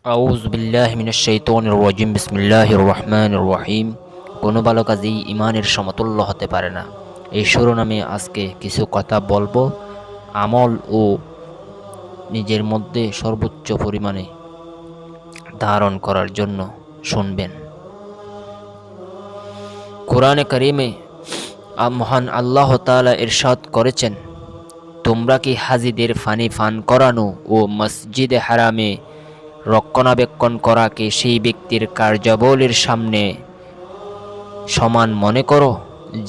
আউযু বিল্লাহি মিনাশ শাইতানির রাজিম বিসমিল্লাহির রহমানির রহিম। কোনো ভালো কাজই ইমানের সমতুল্য হতে পারে না। এই শিরোনামে আজকে কিছু কথা বলবো, আমল ও নিজের মধ্যে সর্বোচ্চ পরিমাণে ধারণ করার জন্য শুনবেন। কোরআনে কারিমে মহান আল্লাহ তাআলা ইরশাদ করেছেন, তোমরা কি হাজিদের পানি পান করানো ও মসজিদে হারামে রক্ষণাবেক্ষণ করাকে সেই ব্যক্তির কার্যাবলীর সামনে সমান মনে করো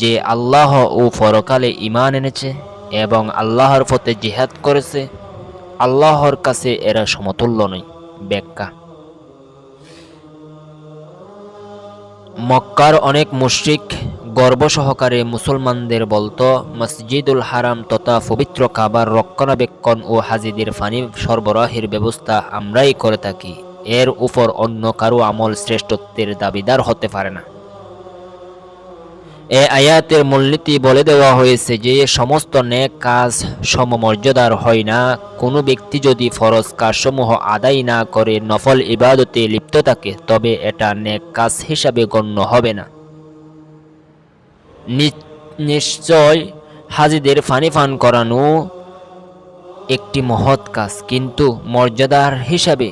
যে আল্লাহ ও পরকালে ঈমান এনেছে এবং আল্লাহর পথে জিহাদ করেছে? আল্লাহর কাছে এরা সমতুল্য নয়। ব্যাখ্যা: মক্কার অনেক মুশরিক গর্ব সহকারে মুসলমানদের বলতো, মসজিদুল হারাম তথা পবিত্র কাবার রক্ষণাবেক্ষণ ও হাজিদের পানি সরবরাহের ব্যবস্থা আমরাই করে থাকি, এর উপর অন্য কারো আমল শ্রেষ্ঠত্বের দাবিদার হতে পারে না। এ আয়াতের মূলনীতি বলে দেওয়া হয়েছে যে সমস্ত নেক কাজ সমমর্যাদার হয় না। কোনো ব্যক্তি যদি ফরজ কাজসমূহ আদায় না করে নফল ইবাদতে লিপ্ত থাকে, তবে এটা নেক কাজ হিসাবে গণ্য হবে না। নিশ্চয় হাজিদের পানি পান করানো একটি মহৎ কাজ, কিন্তু মর্যাদার হিসাবে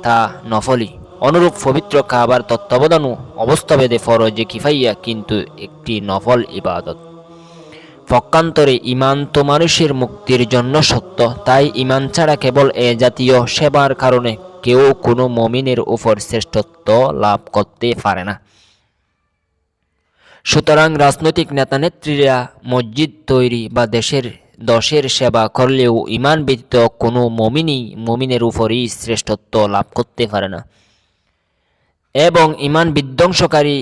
তা নফলি। অনুরূপ পবিত্র কাবার তত্ত্বাবধানও অবস্থাভেদে ফরজে কিফাইয়া, কিন্তু একটি নফল ইবাদত। পক্ষান্তরে ঈমান তো মানুষের মুক্তির জন্য সত্য, তাই ঈমান ছাড়া কেবল এ জাতীয় সেবার কারণে কেউ কোনো মুমিনের উপর শ্রেষ্ঠত্ব লাভ করতে পারে না। সুতরাং রাজনৈতিক নেতানেত্রীরা মসজিদ তৈরি বা দশের সেবা করলেও ঈমান ব্যতীত কোনো মুমিনের উপরই শ্রেষ্ঠত্ব লাভ করতে পারে না। এবং ঈমান বিধ্বংসকারী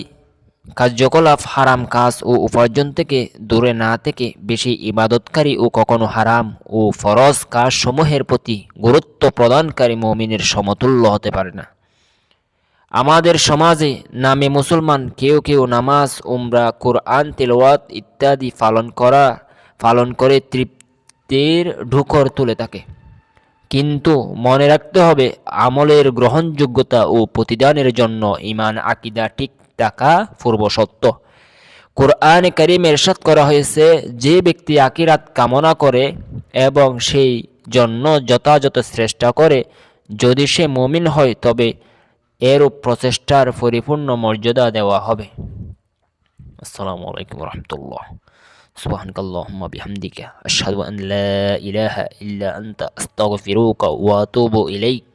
কার্যকলাপ, হারাম কাজ ও উপার্জন থেকে দূরে না থেকে বেশি ইবাদতকারী ও কখনো হারাম ও ফরজ কাজসমূহের প্রতি গুরুত্ব প্রদানকারী মুমিনের সমতুল্য হতে পারে না। আমাদের সমাজে নামে মুসলমান কেউ কেউ নামাজ, উমরা, কোরআন তিলাওয়াত ইত্যাদি পালন করে তৃপ্তির ঢুকর তুলে থাকে। কিন্তু মনে রাখতে হবে, আমলের গ্রহণযোগ্যতা ও প্রতিদানের জন্য ঈমান আকীদা ঠিক থাকা পূর্বশর্ত। কোরআনে কারিমে ইরশাদ করা হয়েছে, যে ব্যক্তি আখিরাত কামনা করে এবং সেই জন্য যথাযথ চেষ্টা করে, যদি সে মুমিন হয় তবে এরূপ প্রচেষ্টার পরিপূর্ণ মর্যাদা দেওয়া হবে। আসসালামু আলাইকুম রহমতুল্লাহ। সুবহানাকাল্লাহুম্মা বিহামদিকা আশহাদু আন লা ইলাহা ইল্লা আনতা আস্তাগফিরুকা ওয়া আতুবু ইলাইক।